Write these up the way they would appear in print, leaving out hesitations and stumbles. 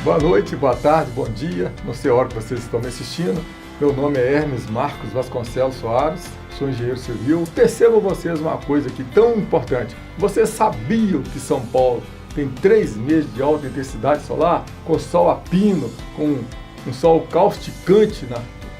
Boa noite, boa tarde, bom dia, não sei a hora que vocês estão me assistindo. Meu nome é Hermes Marcos Vasconcelos Soares, sou engenheiro civil. Percebam vocês uma coisa aqui tão importante. Vocês sabiam que São Paulo tem 3 meses de alta intensidade solar, com sol a pino, com um sol causticante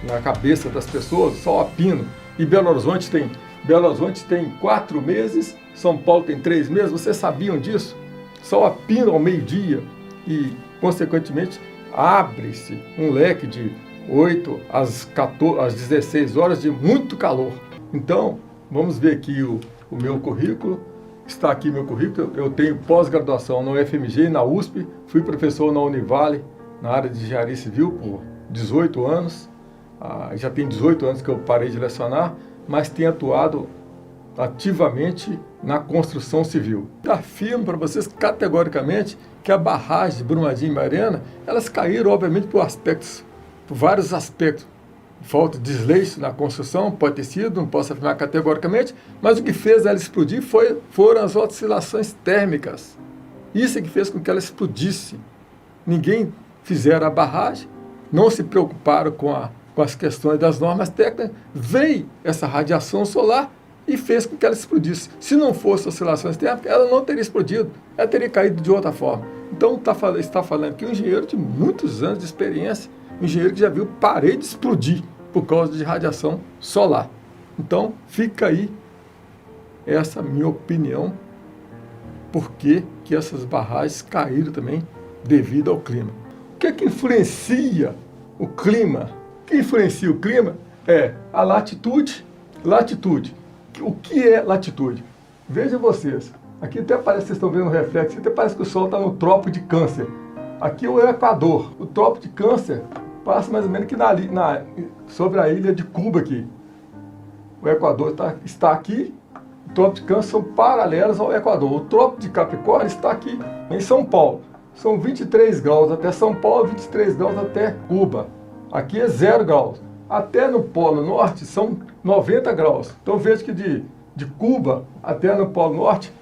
na cabeça das pessoas, sol a pino, e Belo Horizonte tem 4 meses, São Paulo tem 3 meses, vocês sabiam disso? Sol a pino ao meio-dia e, consequentemente, abre-se um leque de 8 às 16 horas de muito calor. Então, vamos ver aqui o meu currículo. Está aqui meu currículo. Eu tenho pós-graduação na UFMG e na USP. Fui professor na Univale, na área de engenharia civil, por 18 anos. Já tem 18 anos que eu parei de lecionar, mas tenho atuado ativamente na construção civil. Afirmo para vocês categoricamente que a barragem de Brumadinho e Mariana, elas caíram, obviamente, por vários aspectos. Falta de desleixo na construção, pode ter sido, não posso afirmar categoricamente, mas o que fez ela explodir foram as oscilações térmicas. Isso é que fez com que ela explodisse. Ninguém fizeram a barragem, não se preocuparam com as questões das normas técnicas, veio essa radiação solar e fez com que ela explodisse. Se não fosse oscilações térmicas, ela não teria explodido, ela teria caído de outra forma. Então está falando que um engenheiro de muitos anos de experiência, um engenheiro que já viu parede explodir por causa de radiação solar. Então fica aí essa minha opinião, por que essas barragens caíram também devido ao clima. O que é que influencia o clima? O que influencia o clima é a latitude. O que é latitude? Vejam vocês, aqui até parece que vocês estão vendo um reflexo, até parece que o Sol está no Trópico de Câncer. Aqui é o Equador. O Trópico de Câncer passa mais ou menos aqui sobre a ilha de Cuba aqui. O Equador está aqui, o Trópico de Câncer são paralelos ao Equador. O Trópico de Capricórnio está aqui em São Paulo. São 23 graus até São Paulo, 23 graus até Cuba. Aqui é 0 graus. Até no Polo Norte são 90 graus. Então veja que de Cuba até no Polo Norte,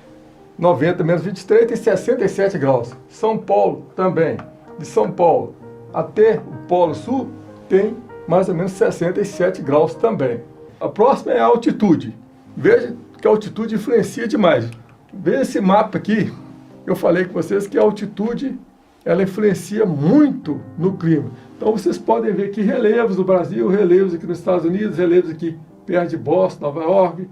90 menos 23 tem 67 graus. São Paulo também. De São Paulo até o Polo Sul tem mais ou menos 67 graus também. A próxima é a altitude. Veja que a altitude influencia demais. Veja esse mapa aqui. Eu falei com vocês que a altitude ela influencia muito no clima. Então vocês podem ver aqui relevos no Brasil, relevos aqui nos Estados Unidos, relevos aqui perto de Boston, Nova York,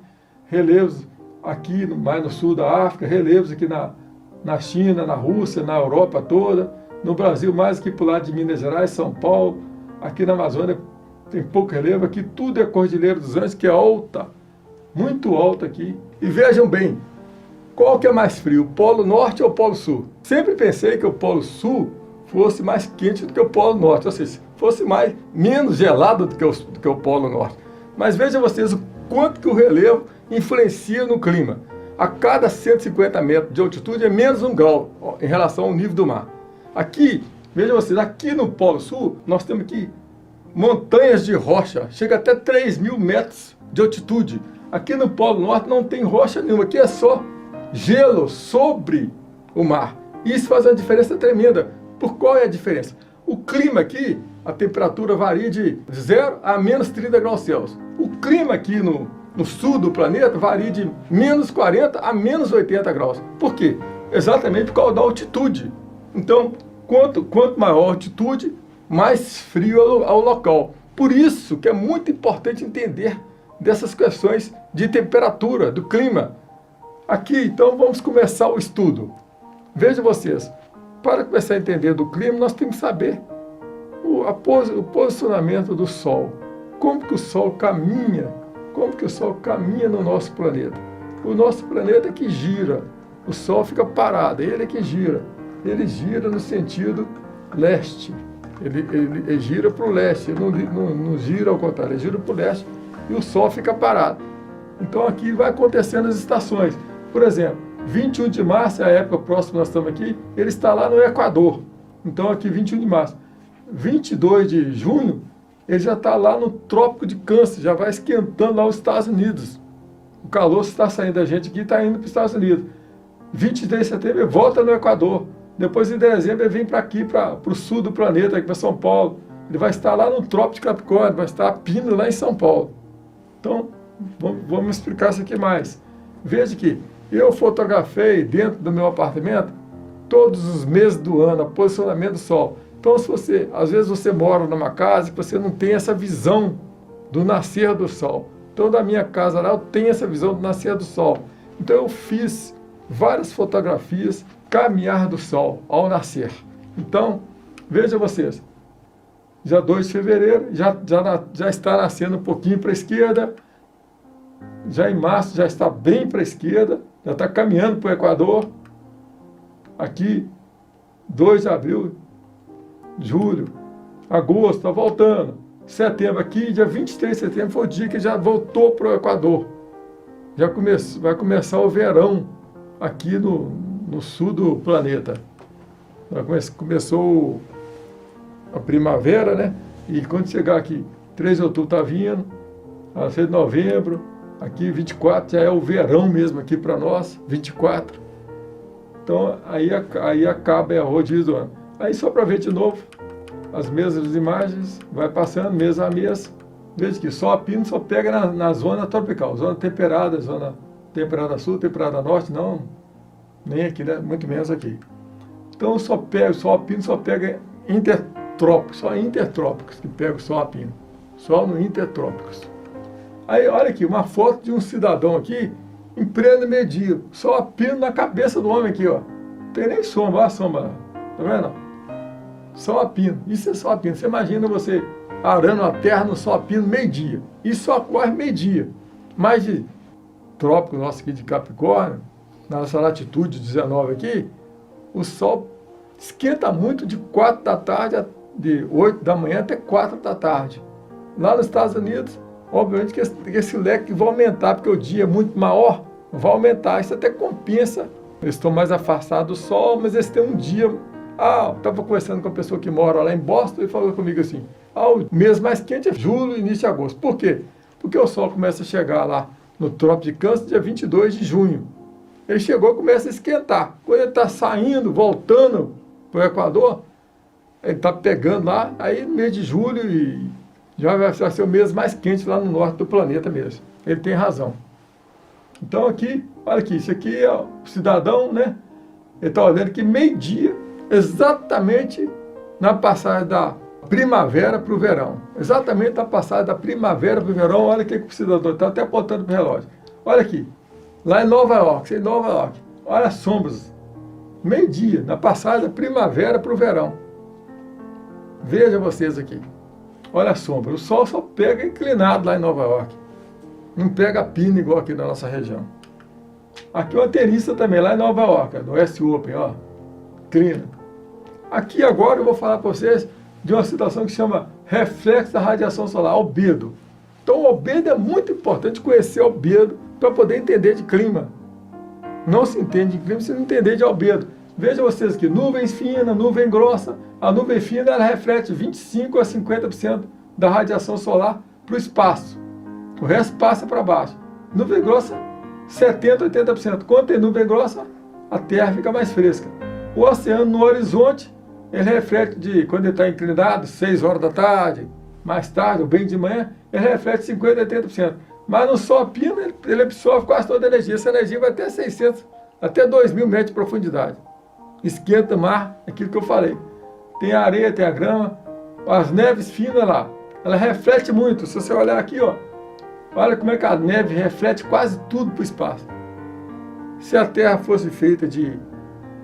relevos aqui mais no sul da África, relevos aqui na China, na Rússia, na Europa toda, no Brasil mais aqui para o lado de Minas Gerais, São Paulo, aqui na Amazônia tem pouco relevo, aqui tudo é Cordilheira dos Andes, que é alta, muito alta aqui. E vejam bem, qual que é mais frio, o Polo Norte ou o Polo Sul? Sempre pensei que o Polo Sul fosse mais quente do que o Polo Norte, ou seja, fosse menos gelado do que o Polo Norte. Mas vejam vocês o quanto que o relevo influencia no clima. A cada 150 metros de altitude é menos 1 grau em relação ao nível do mar. Aqui, vejam vocês, aqui no Polo Sul, nós temos aqui montanhas de rocha, chega até 3.000 metros de altitude. Aqui no Polo Norte não tem rocha nenhuma, aqui é só gelo sobre o mar. Isso faz uma diferença tremenda. Por qual é a diferença? O clima aqui, a temperatura varia de 0 a menos 30 graus Celsius. O clima aqui no sul do planeta varia de menos 40 a menos 80 graus. Por quê? Exatamente por causa da altitude. Então, quanto maior a altitude, mais frio é o local. Por isso que é muito importante entender dessas questões de temperatura, do clima. Aqui, então, vamos começar o estudo. Vejam vocês, para começar a entender do clima, nós temos que saber o posicionamento do Sol. Como que o Sol caminha? Como que o Sol caminha no nosso planeta? O nosso planeta é que gira. O Sol fica parado, ele é que gira. Ele gira no sentido leste. Ele gira para o leste, ele não gira ao contrário, ele gira para o leste e o Sol fica parado. Então aqui vai acontecendo as estações. Por exemplo, 21 de março, é a época próxima nós estamos aqui, ele está lá no Equador. Então aqui 21 de março. 22 de junho, ele já está lá no Trópico de Câncer, já vai esquentando lá os Estados Unidos. O calor está saindo da gente aqui e está indo para os Estados Unidos. 23 de setembro, ele volta no Equador. Depois, em dezembro, ele vem para aqui, para o sul do planeta, aqui para São Paulo. Ele vai estar lá no Trópico de Capricórnio, vai estar a pino lá em São Paulo. Então, vamos explicar isso aqui mais. Veja que eu fotografei dentro do meu apartamento todos os meses do ano, o posicionamento do Sol. Então, se você, às vezes você mora numa casa que você não tem essa visão do nascer do Sol. Então, da minha casa lá, eu tenho essa visão do nascer do Sol. Então, eu fiz várias fotografias, caminhar do Sol ao nascer. Então, veja vocês, dia 2 de fevereiro, já está nascendo um pouquinho para a esquerda, já em março já está bem para a esquerda, já está caminhando para o Equador, aqui, 2 de abril, julho, agosto, está voltando, setembro aqui, dia 23 de setembro foi o dia que já voltou para o Equador, vai começar o verão aqui no sul do planeta. Começou a primavera, né? E quando chegar aqui, 3 de outubro está vindo, a 6 de novembro, aqui 24 já é o verão mesmo aqui para nós, 24. Então aí acaba a rodízio do ano. Aí só para ver de novo, as mesmas imagens, vai passando mês a mês. Veja que só a pino só pega na zona tropical, zona temperada sul, temperada norte, não, nem aqui, né? Muito menos aqui. Então só a pino só pega intertrópicos, só intertrópicos que pega o sol a pino, só no intertrópicos. Aí olha aqui, uma foto de um cidadão aqui, em pleno meio-dia, só a pino na cabeça do homem aqui, ó. Não tem nem sombra, olha a sombra, tá vendo? Só a pino, isso é só a pino. Você imagina você arando a terra no sol a pino meio-dia, isso só ocorre meio-dia. Mais de trópico nosso aqui de Capricórnio, na nossa latitude 19 aqui, o sol esquenta muito de 4 da tarde, de 8 da manhã até 4 da tarde. Lá nos Estados Unidos, obviamente que esse leque vai aumentar, porque o dia é muito maior, vai aumentar, isso até compensa. Eles estão mais afastados do sol, mas eles têm um dia... estava conversando com uma pessoa que mora lá em Boston e falou comigo assim, o mês mais quente é julho e início de agosto. Por quê? Porque o sol começa a chegar lá no Trópico de Câncer dia 22 de junho. Ele chegou e começa a esquentar. Quando ele está saindo, voltando para o Equador, ele está pegando lá, aí no mês de julho e já vai ser o mês mais quente lá no norte do planeta mesmo. Ele tem razão. Então aqui, olha aqui, isso aqui é o cidadão, né? Ele está olhando que meio-dia, exatamente na passagem da primavera para o verão. Exatamente na passagem da primavera para o verão, olha aqui que o cidadão está até apontando para o relógio. Olha aqui, lá em Nova York, olha as sombras. Meio-dia, na passagem da primavera para o verão. Veja vocês aqui. Olha a sombra. O sol só pega inclinado lá em Nova York. Não pega pino igual aqui na nossa região. Aqui uma tenista também, lá em Nova York, no US Open, ó. Inclina. Aqui agora eu vou falar para vocês de uma situação que chama reflexo da radiação solar, albedo. Então o albedo é muito importante conhecer o albedo para poder entender de clima. Não se entende de clima se não entender de albedo. Vejam vocês aqui, nuvens finas, nuvem grossa. A nuvem fina ela reflete 25% a 50% da radiação solar para o espaço. O resto passa para baixo. Nuvem grossa, 70% a 80%. Quando tem nuvem grossa, a Terra fica mais fresca. O oceano no horizonte, ele reflete quando ele está inclinado, 6 horas da tarde, mais tarde, ou bem de manhã, ele reflete 50% a 80%. Mas no sol a pino, ele absorve quase toda a energia. Essa energia vai até 600, até 2.000 metros de profundidade. Esquenta o mar, aquilo que eu falei. Tem a areia, tem a grama, as neves finas lá. Ela reflete muito. Se você olhar aqui, ó, olha como é que a neve reflete quase tudo para o espaço. Se a Terra fosse feita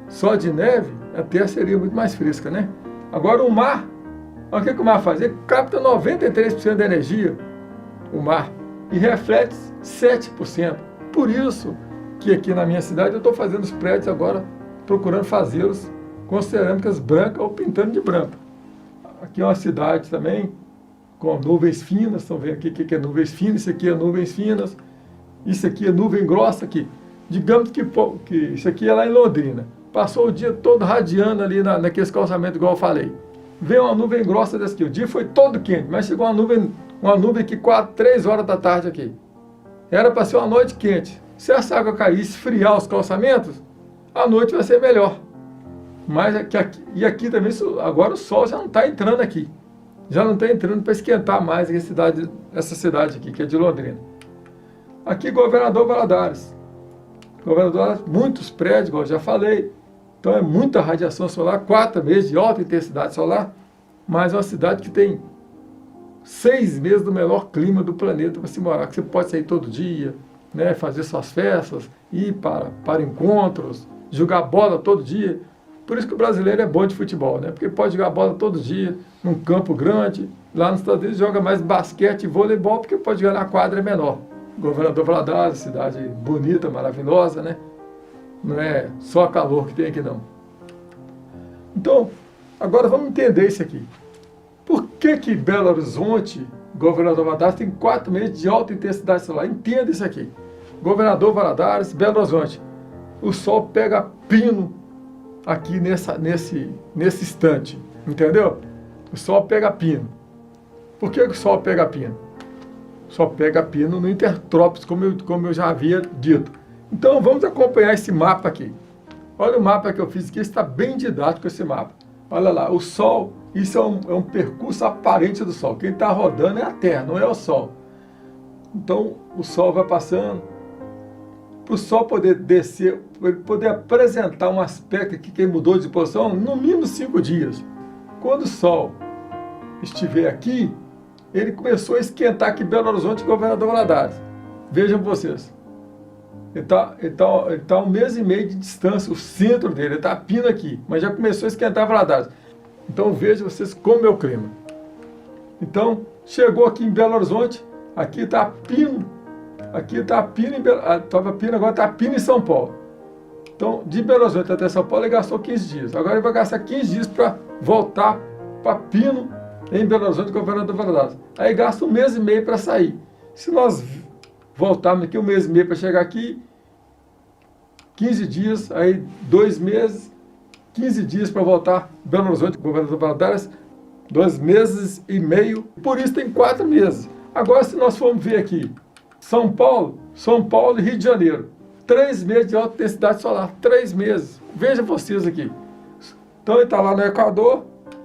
só de neve, a Terra seria muito mais fresca, né? Agora o mar, olha o que o mar faz? Ele capta 93% da energia, o mar, e reflete 7%. Por isso que aqui na minha cidade eu estou fazendo os prédios agora, procurando fazê-los com cerâmicas brancas ou pintando de branco. Aqui é uma cidade também com nuvens finas, estão vendo aqui o que é nuvens finas, isso aqui é nuvens finas, isso aqui é nuvem grossa aqui. Digamos que isso aqui é lá em Londrina. Passou o dia todo radiando ali naqueles calçamentos, igual eu falei. Veio uma nuvem grossa desse aqui. O dia foi todo quente, mas chegou uma nuvem aqui 3 horas da tarde aqui. Era para ser uma noite quente. Se essa água cair e esfriar os calçamentos, a noite vai ser melhor. Mas aqui também, agora o sol já não está entrando aqui. Já não está entrando para esquentar mais essa cidade aqui, que é de Londrina. Aqui, Governador Valadares. Governador, muitos prédios, igual eu já falei. Então é muita radiação solar, 4 meses de alta intensidade solar, mas é uma cidade que tem 6 meses do melhor clima do planeta para se morar, que você pode sair todo dia, né, fazer suas festas, ir para encontros, jogar bola todo dia. Por isso que o brasileiro é bom de futebol, né? Porque pode jogar bola todo dia, num campo grande. Lá nos Estados Unidos joga mais basquete e voleibol, porque pode jogar na quadra menor. Governador Valadares, cidade bonita, maravilhosa, né? Não é só calor que tem aqui, não. Então, agora vamos entender isso aqui. Por que Belo Horizonte, Governador Valadares, tem 4 meses de alta intensidade solar? Entenda isso aqui. Governador Valadares, Belo Horizonte. O sol pega pino aqui nesse instante, entendeu? O sol pega pino. Por que o sol pega pino? O sol pega pino no intertrópicos, como eu já havia dito. Então vamos acompanhar esse mapa aqui. Olha o mapa que eu fiz aqui, está bem didático esse mapa. Olha lá, o sol, isso é um percurso aparente do sol. Quem está rodando é a Terra, não é o sol. Então o sol vai passando. Para o sol poder descer, poder apresentar um aspecto aqui que ele mudou de posição, no mínimo 5 dias. Quando o sol estiver aqui, ele começou a esquentar aqui Belo Horizonte e Governador Valadares. Vejam vocês. Ele tá 1 mês e meio de distância, o centro dele, ele está a pino aqui, mas já começou a esquentar Valadares. Então vejam vocês como é o clima. Então, chegou aqui em Belo Horizonte, aqui está a pino. Aqui está a pino, estava pino, agora está a pino em São Paulo. Então, de Belo Horizonte até São Paulo, ele gastou 15 dias. Agora ele vai gastar 15 dias para voltar para pino em Belo Horizonte, Governador Valadares. Aí gasta 1 mês e meio para sair. Se nós voltarmos aqui 1 mês e meio para chegar aqui, 15 dias, aí 2 meses, 15 dias para voltar Belo Horizonte, Governador Valadares, 2 meses e meio. Por isso tem 4 meses. Agora, se nós formos ver aqui, São Paulo e Rio de Janeiro. 3 meses de alta intensidade solar. 3 meses. Veja vocês aqui. Então ele está lá no Equador,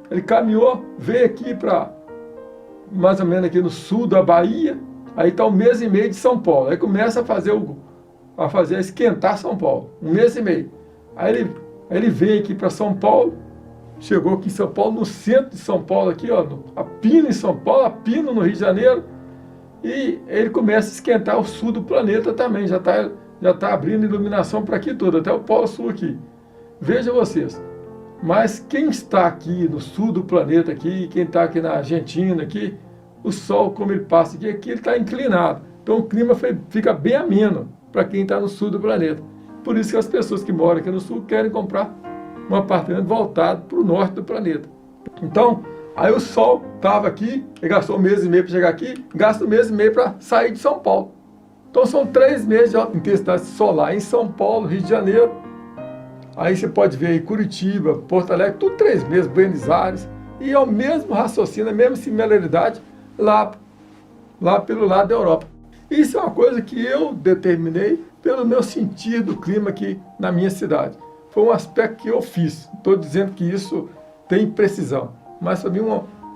ele caminhou, veio aqui para mais ou menos aqui no sul da Bahia, aí está 1 mês e meio de São Paulo. Aí começa a esquentar São Paulo. 1 mês e meio. Aí ele veio aqui para São Paulo, chegou aqui em São Paulo, no centro de São Paulo, aqui, ó, a pino em São Paulo, a pino no Rio de Janeiro. E ele começa a esquentar o sul do planeta também, já tá abrindo iluminação para aqui todo, até o Polo Sul aqui. Vejam vocês. Mas quem está aqui no sul do planeta, aqui, quem está aqui na Argentina, aqui, o Sol, como ele passa aqui ele está inclinado. Então o clima fica bem ameno para quem está no sul do planeta. Por isso que as pessoas que moram aqui no sul querem comprar um apartamento voltado para o norte do planeta. Então, aí o sol estava aqui, ele gastou 1 mês e meio para chegar aqui, gasta 1 mês e meio para sair de São Paulo. Então são 3 meses de alta intensidade solar em São Paulo, Rio de Janeiro. Aí você pode ver aí Curitiba, Porto Alegre, tudo 3 meses, Buenos Aires. E é o mesmo raciocínio, a mesma similaridade lá pelo lado da Europa. Isso é uma coisa que eu determinei pelo meu sentir do clima aqui na minha cidade. Foi um aspecto que eu fiz. Estou dizendo que isso tem precisão. Mas para mim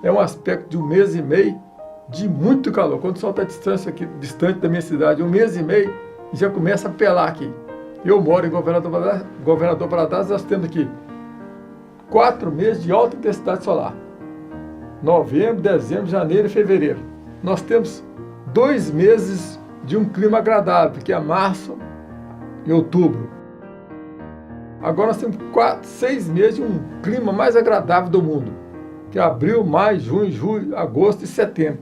é um aspecto de 1 mês e meio de muito calor. Quando o sol está distante da minha cidade, 1 mês e meio, já começa a pelar aqui. Eu moro em Governador Valadares, nós temos aqui 4 meses de alta intensidade solar. Novembro, dezembro, janeiro e fevereiro. Nós temos 2 meses de um clima agradável, que é março e outubro. Agora nós temos 6 meses de um clima mais agradável do mundo, que é abril, maio, junho, julho, agosto e setembro.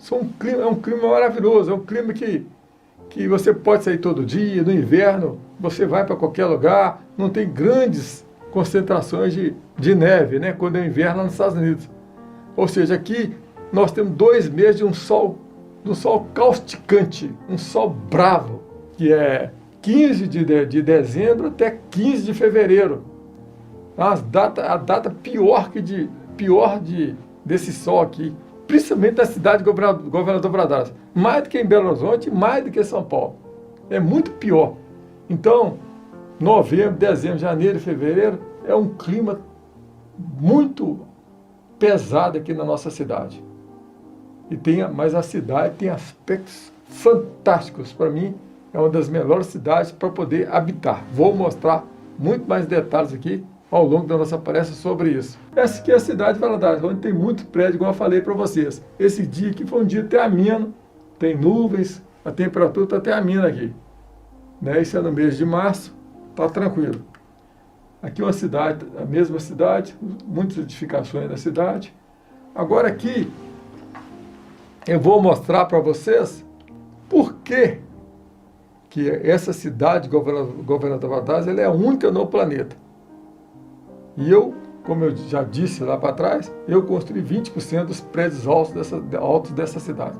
É um clima maravilhoso, é um clima que você pode sair todo dia. No inverno você vai para qualquer lugar, não tem grandes concentrações de neve, né, quando é inverno lá nos Estados Unidos. Ou seja, aqui nós temos 2 meses de um sol causticante, um sol bravo, que é 15 de dezembro até 15 de fevereiro. A data pior desse sol aqui, principalmente na cidade de Governador Valadares. Mais do que em Belo Horizonte, mais do que em São Paulo. É muito pior. Então, novembro, dezembro, janeiro e fevereiro é um clima muito pesado aqui na nossa cidade. Mas a cidade tem aspectos fantásticos. Para mim, é uma das melhores cidades para poder habitar. Vou mostrar muito mais detalhes aqui ao longo da nossa palestra sobre isso. Essa aqui é a cidade de Valadares, onde tem muito prédio, igual eu falei para vocês. Esse dia aqui foi um dia até ameno, tem nuvens, a temperatura está até amena aqui. Né? Isso é no mês de março, está tranquilo. Aqui é uma cidade, a mesma cidade, muitas edificações da cidade. Agora aqui, eu vou mostrar para vocês por que essa cidade, Governador Valadares, ela é a única no planeta. E eu, como eu já disse lá para trás, eu construí 20% dos prédios altos dessa cidade.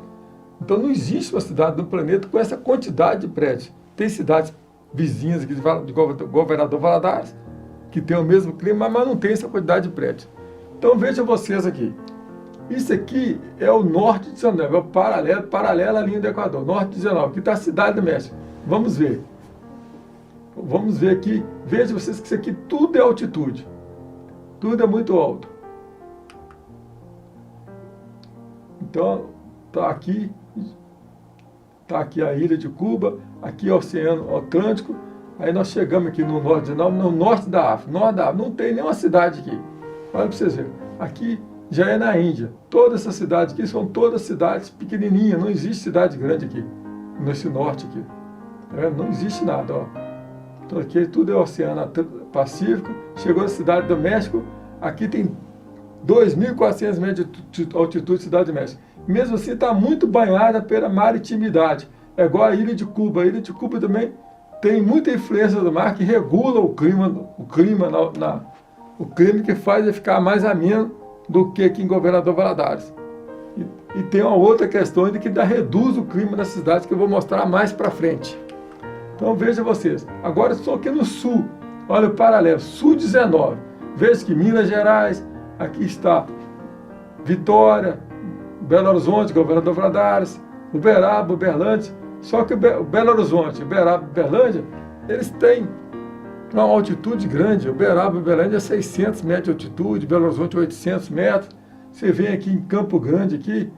Então não existe uma cidade no planeta com essa quantidade de prédios. Tem cidades vizinhas aqui de Governador Valadares, que tem o mesmo clima, mas não tem essa quantidade de prédios. Então vejam vocês aqui. Isso aqui é o norte de 19, é o paralelo à linha do Equador, norte de 19, que está a cidade do México. Vamos ver. Vamos ver aqui. Vejam vocês que isso aqui tudo é altitude. Tudo é muito alto. Então, está aqui a ilha de Cuba, aqui é o Oceano Atlântico. Aí nós chegamos aqui no norte de 19, no norte da África. Não tem nenhuma cidade aqui. Olha para vocês verem. Aqui já é na Índia. Todas essas cidades aqui são todas cidades pequenininhas. Não existe cidade grande aqui, nesse norte aqui. Não existe nada, ó. Então aqui tudo é Oceano Pacífico. Chegou na cidade do México, aqui tem 2.400 metros de altitude, cidade do México. Mesmo assim está muito banhada pela maritimidade. É igual a ilha de Cuba. A ilha de Cuba também tem muita influência do mar que regula o clima que faz ele ficar mais ameno do que aqui em Governador Valadares. E tem uma outra questão ainda que reduz o clima das cidades que eu vou mostrar mais para frente. Então vejam vocês, agora estou aqui no sul, olha o paralelo, sul 19, veja que Minas Gerais, aqui está Vitória, Belo Horizonte, Governador Valadares, Uberaba, Uberlândia, só que o Belo Horizonte, Uberaba e Uberlândia, eles têm uma altitude grande. Uberaba e Uberlândia é 600 metros de altitude, Belo Horizonte 800 metros, você vem aqui em Campo Grande, aqui,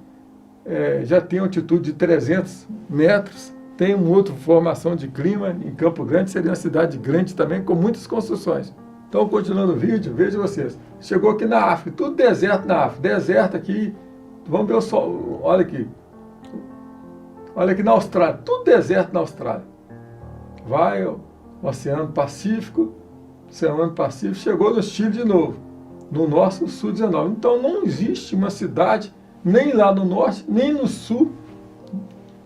já tem altitude de 300 metros, tem uma outra formação de clima. Em Campo Grande seria uma cidade grande também, com muitas construções. Então, continuando o vídeo, vejam vocês. Chegou aqui na África, tudo deserto na África. Deserto aqui, vamos ver o sol, olha aqui. Olha aqui na Austrália, tudo deserto na Austrália. Vai o Oceano Pacífico, chegou no Chile de novo. No nosso sul 19. Então, não existe uma cidade, nem lá no norte, nem no sul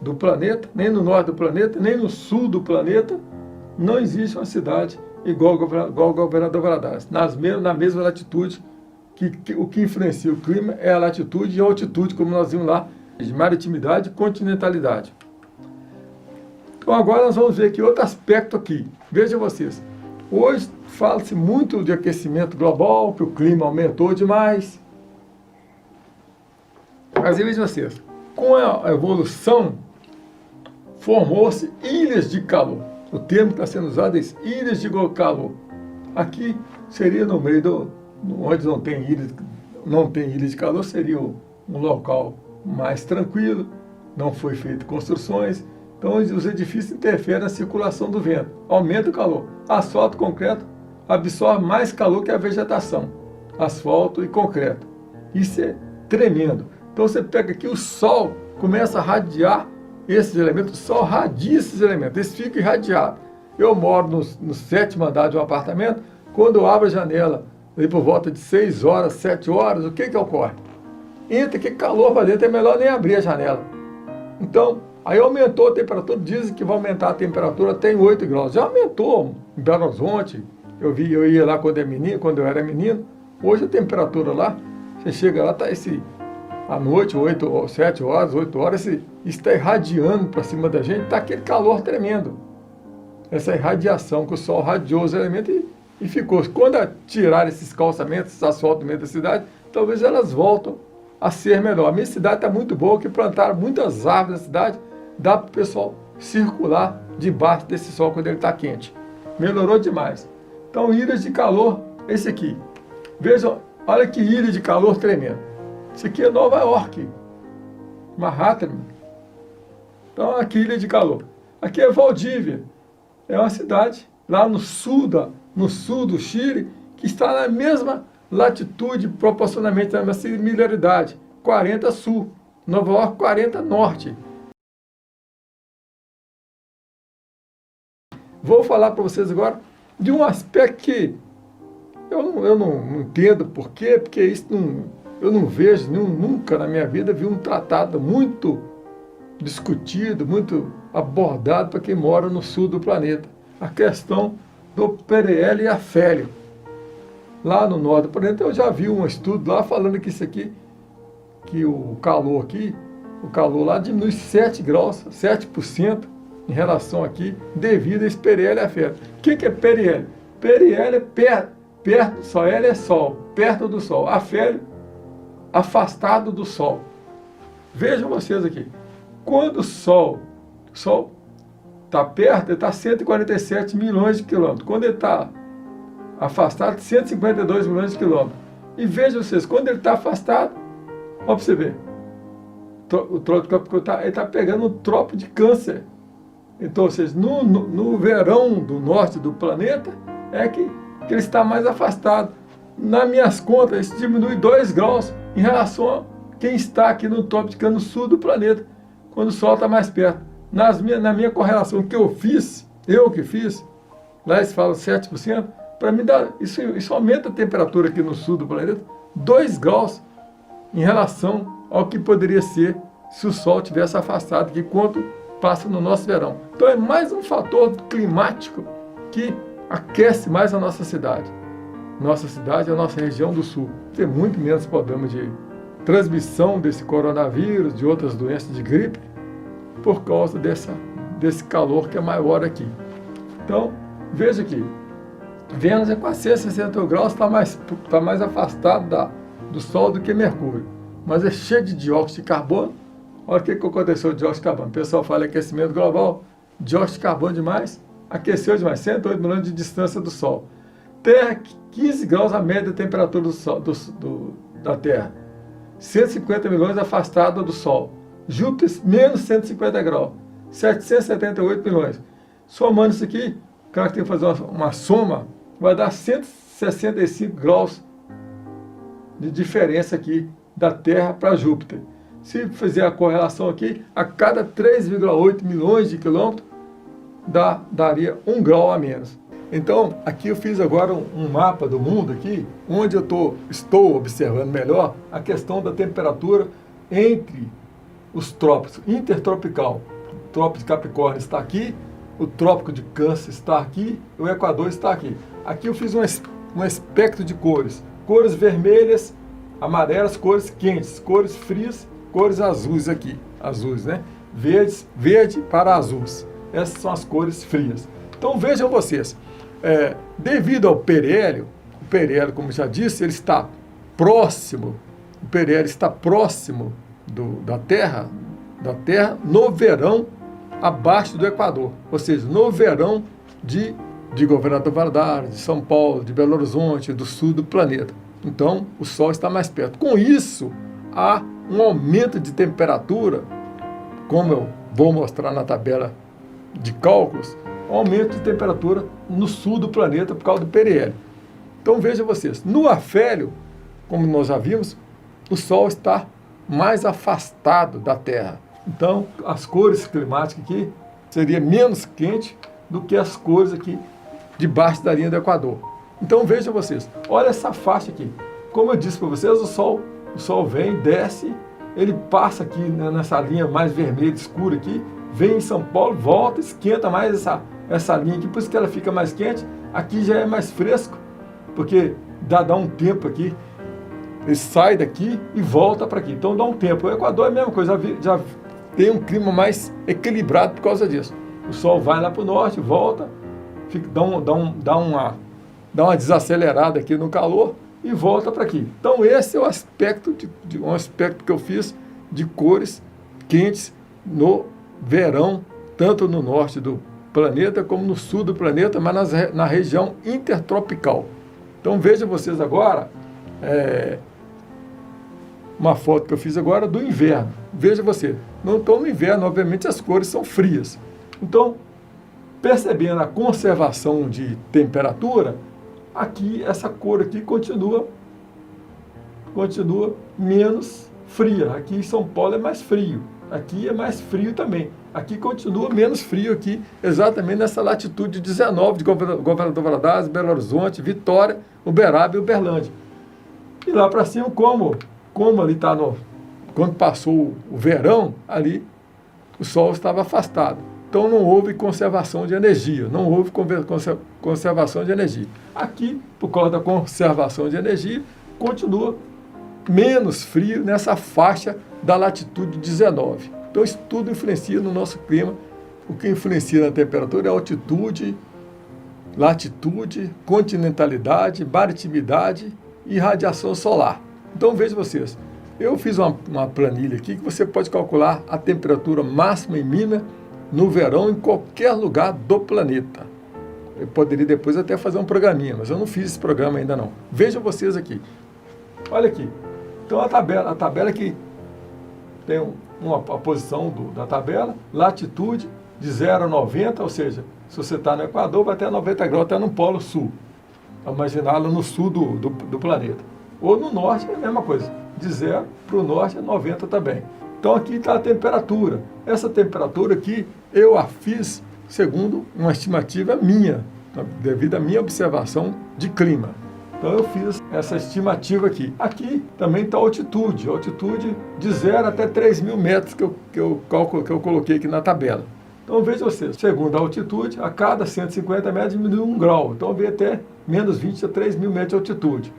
do planeta, nem no norte do planeta, nem no sul do planeta, não existe uma cidade igual ao Governador Valadares, na mesma latitude, o que influencia o clima é a latitude e a altitude, como nós vimos lá, de maritimidade e continentalidade. Então agora nós vamos ver aqui outro aspecto aqui. Vejam vocês, hoje fala-se muito de aquecimento global, que o clima aumentou demais. Mas vejam vocês, com a evolução, formou-se ilhas de calor. O termo que está sendo usado é ilhas de calor. Aqui seria no meio onde não tem ilha de calor, seria um local mais tranquilo, não foi feito construções, então os edifícios interferem na circulação do vento, aumenta o calor. Asfalto e concreto absorve mais calor que a vegetação, asfalto e concreto. Isso é tremendo. Então você pega aqui, o sol começa a radiar esses elementos, o sol radia esses elementos, eles ficam irradiados. Eu moro no 7º andar de um apartamento, quando eu abro a janela, aí por volta de 6 horas, 7 horas, o que ocorre? Entra que calor para dentro, é melhor nem abrir a janela. Então, aí aumentou a temperatura, dizem que vai aumentar a temperatura até em 8 graus. Já aumentou em Belo Horizonte, eu ia lá quando eu era menino, hoje a temperatura lá, você chega lá, está à noite, 7 horas, 8 horas, está irradiando para cima da gente, está aquele calor tremendo. Essa irradiação que o sol radiou os elementos e ficou. Quando tirar esses calçamentos, esses asfaltos do meio da cidade, talvez elas voltam a ser melhor. A minha cidade está muito boa, que plantaram muitas árvores na cidade, dá para o pessoal circular debaixo desse sol quando ele está quente. Melhorou demais. Então, ilhas de calor esse aqui. Vejam, olha que ilha de calor tremendo. Isso aqui é Nova York, Manhattan. Então, aqui ilha de calor. Aqui é Valdívia, é uma cidade lá no sul do Chile, que está na mesma latitude, proporcionalmente na mesma similaridade, 40 sul, Nova York 40 norte. Vou falar para vocês agora de um aspecto que eu não entendo por quê, porque isso eu não vejo, nunca na minha vida vi um tratado muito discutido, muito abordado para quem mora no sul do planeta. A questão do PRL e afélio. Lá no norte do planeta eu já vi um estudo lá falando que isso aqui, que o calor lá diminui 7 graus, 7% em relação aqui, devido a esse PRL e afélio. O que é PRL? PRL é perto do Sol, L é Sol, perto do Sol. Afélio, afastado do Sol. Vejam vocês aqui. Quando o Sol está perto, ele está a 147 milhões de quilômetros. Quando ele está afastado, 152 milhões de quilômetros. E vejam vocês, quando ele está afastado, ó, para você ver, o trópico ele está pegando o trópico de Câncer. Então, ou seja, no verão do norte do planeta, é que ele está mais afastado. Nas minhas contas, isso diminui 2 graus em relação a quem está aqui no trópico de Câncer, no sul do planeta, quando o Sol está mais perto. Na minha correlação que eu fiz, lá eles falam 7%, para mim isso aumenta a temperatura aqui no sul do planeta 2 graus em relação ao que poderia ser se o Sol tivesse afastado aqui, quanto passa no nosso verão. Então é mais um fator climático que aquece mais a nossa cidade. Nossa cidade é a nossa região do sul. Tem muito menos problemas de transmissão desse coronavírus, de outras doenças de gripe, por causa desse calor que é maior aqui. Então, veja aqui, Vênus é 460 graus, está mais afastado do Sol do que Mercúrio, mas é cheio de dióxido de carbono. Olha o que aconteceu com o dióxido de carbono. O pessoal fala aquecimento global, dióxido de carbono demais, aqueceu demais, 108 milhões de distância do Sol. Terra, 15 graus a média da temperatura da Terra, 150 milhões afastada do Sol. Júpiter, menos 150 graus, 778 milhões. Somando isso aqui, o cara tem que fazer uma soma, vai dar 165 graus de diferença aqui da Terra para Júpiter. Se fizer a correlação aqui, a cada 3,8 milhões de quilômetros, daria 1 grau a menos. Então, aqui eu fiz agora um mapa do mundo aqui, onde eu estou observando melhor a questão da temperatura entre os trópicos. Intertropical, o trópico de Capricórnio está aqui, o trópico de Câncer está aqui, o Equador está aqui. Aqui eu fiz um espectro de cores. Cores vermelhas, amarelas, cores quentes, cores frias, cores azuis aqui. Azuis, né? Verde para azuis. Essas são as cores frias. Então vejam vocês, devido ao perélio, o perélio, como já disse, ele está próximo, o perélio está próximo da Terra no verão abaixo do Equador, ou seja, no verão de Governador Valadares, de São Paulo, de Belo Horizonte, do sul do planeta. Então, o Sol está mais perto. Com isso, há um aumento de temperatura, como eu vou mostrar na tabela de cálculos, um aumento de temperatura no sul do planeta por causa do perélio. Então, vejam vocês, no afélio, como nós já vimos, o Sol está mais afastado da Terra. Então, as cores climáticas aqui seria menos quente do que as cores aqui debaixo da linha do Equador. Então, vejam vocês, olha essa faixa aqui. Como eu disse para vocês, o Sol vem, desce, ele passa aqui nessa linha mais vermelha, escura aqui, vem em São Paulo, volta, esquenta mais essa linha aqui, por isso que ela fica mais quente. Aqui já é mais fresco, porque dá um tempo aqui, ele sai daqui e volta para aqui, então dá um tempo. O Equador é a mesma coisa, já tem um clima mais equilibrado por causa disso. O Sol vai lá para o norte, volta, dá uma desacelerada aqui no calor e volta para aqui. Então esse é o aspecto, um aspecto que eu fiz de cores quentes no verão, tanto no norte do planeta como no sul do planeta, mas na região intertropical. Então veja vocês agora, uma foto que eu fiz agora do inverno. Veja você, não estou no inverno, obviamente as cores são frias. Então, percebendo a conservação de temperatura, aqui essa cor aqui continua menos fria. Aqui em São Paulo é mais frio. Aqui é mais frio também. Aqui continua menos frio aqui, exatamente nessa latitude 19 de Governador Valadares, Belo Horizonte, Vitória, Uberaba e Uberlândia. E lá para cima, como ali está quando passou o verão, ali o sol estava afastado. Então não houve conservação de energia, não houve conservação de energia. Aqui, por causa da conservação de energia, continua menos frio nessa faixa da latitude 19. Então isso tudo influencia no nosso clima. O que influencia na temperatura é a altitude, latitude, continentalidade, maritimidade e radiação solar. Então veja vocês, eu fiz uma planilha aqui que você pode calcular a temperatura máxima em Minas no verão em qualquer lugar do planeta. Eu poderia depois até fazer um programinha, mas eu não fiz esse programa ainda não. Vejam vocês aqui. Olha aqui. Então a tabela aqui tem a posição da tabela, latitude de 0 a 90, ou seja, se você está no Equador, vai até 90 graus, até no Polo Sul. Imaginá-lo no sul do planeta. Ou no norte é a mesma coisa, de 0 para o norte é 90 também. Então aqui está a temperatura. Essa temperatura aqui eu a fiz segundo uma estimativa minha, devido à minha observação de clima. Então eu fiz essa estimativa aqui. Aqui também está a altitude de 0 até 3.000 metros que eu coloquei aqui na tabela. Então veja vocês, segundo a altitude, a cada 150 metros diminui 1 grau. Então veio até menos 20 a 3.000 metros de altitude.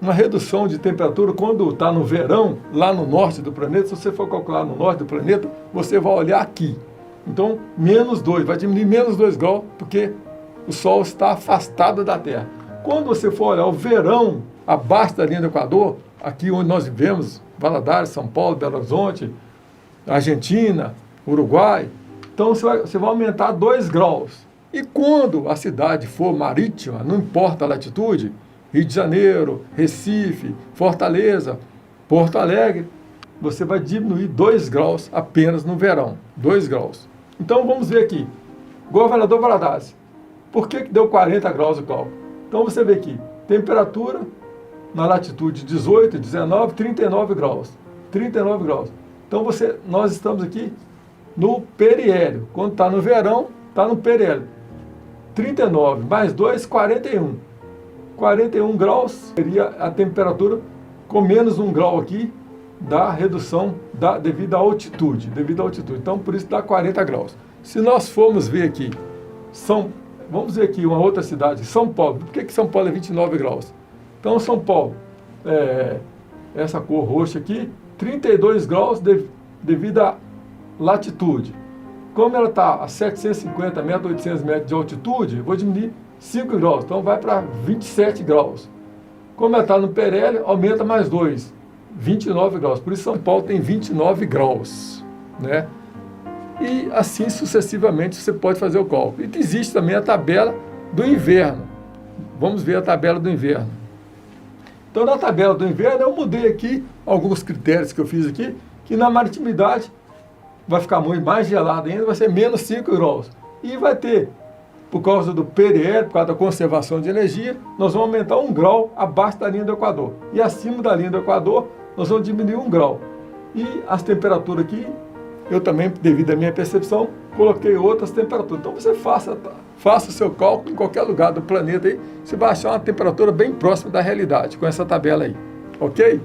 Uma redução de temperatura quando está no verão, lá no norte do planeta, se você for calcular no norte do planeta, você vai olhar aqui. Então, menos 2, vai diminuir menos 2 graus, porque o Sol está afastado da Terra. Quando você for olhar o verão abaixo da linha do Equador, aqui onde nós vivemos, Valadares, São Paulo, Belo Horizonte, Argentina, Uruguai, então você vai aumentar 2 graus. E quando a cidade for marítima, não importa a latitude, Rio de Janeiro, Recife, Fortaleza, Porto Alegre, você vai diminuir 2 graus apenas no verão, 2 graus. Então vamos ver aqui, Governador Valadares, por que deu 40 graus o cálculo? Então você vê aqui, temperatura na latitude 18, 19, 39 graus. 39 graus. Então nós estamos aqui no periélio. Quando está no verão, está no periélio. 39 mais 2, 41. 41 graus seria a temperatura com menos 1 grau aqui da redução devido à altitude. Então por isso dá 40 graus. Se nós formos ver aqui, vamos ver aqui uma outra cidade, São Paulo. Por que São Paulo é 29 graus? Então São Paulo, essa cor roxa aqui, 32 graus devido à latitude. Como ela está a 750 metros, 800 metros de altitude, eu vou diminuir 5 graus, então vai para 27 graus. Como ela está no periélio, aumenta mais 2, 29 graus. Por isso São Paulo tem 29 graus, né? E assim sucessivamente você pode fazer o cálculo. E existe também a tabela do inverno. Vamos ver a tabela do inverno. Então na tabela do inverno eu mudei aqui alguns critérios que eu fiz aqui, que na maritimidade vai ficar muito mais gelado ainda, vai ser menos 5 graus. E vai ter, por causa do periélio, por causa da conservação de energia, nós vamos aumentar 1 grau abaixo da linha do Equador. E acima da linha do Equador, nós vamos diminuir 1 grau. E as temperaturas aqui, eu também, devido à minha percepção, coloquei outras temperaturas. Então você faça o seu cálculo em qualquer lugar do planeta aí, você vai achar uma temperatura bem próxima da realidade, com essa tabela aí. Ok?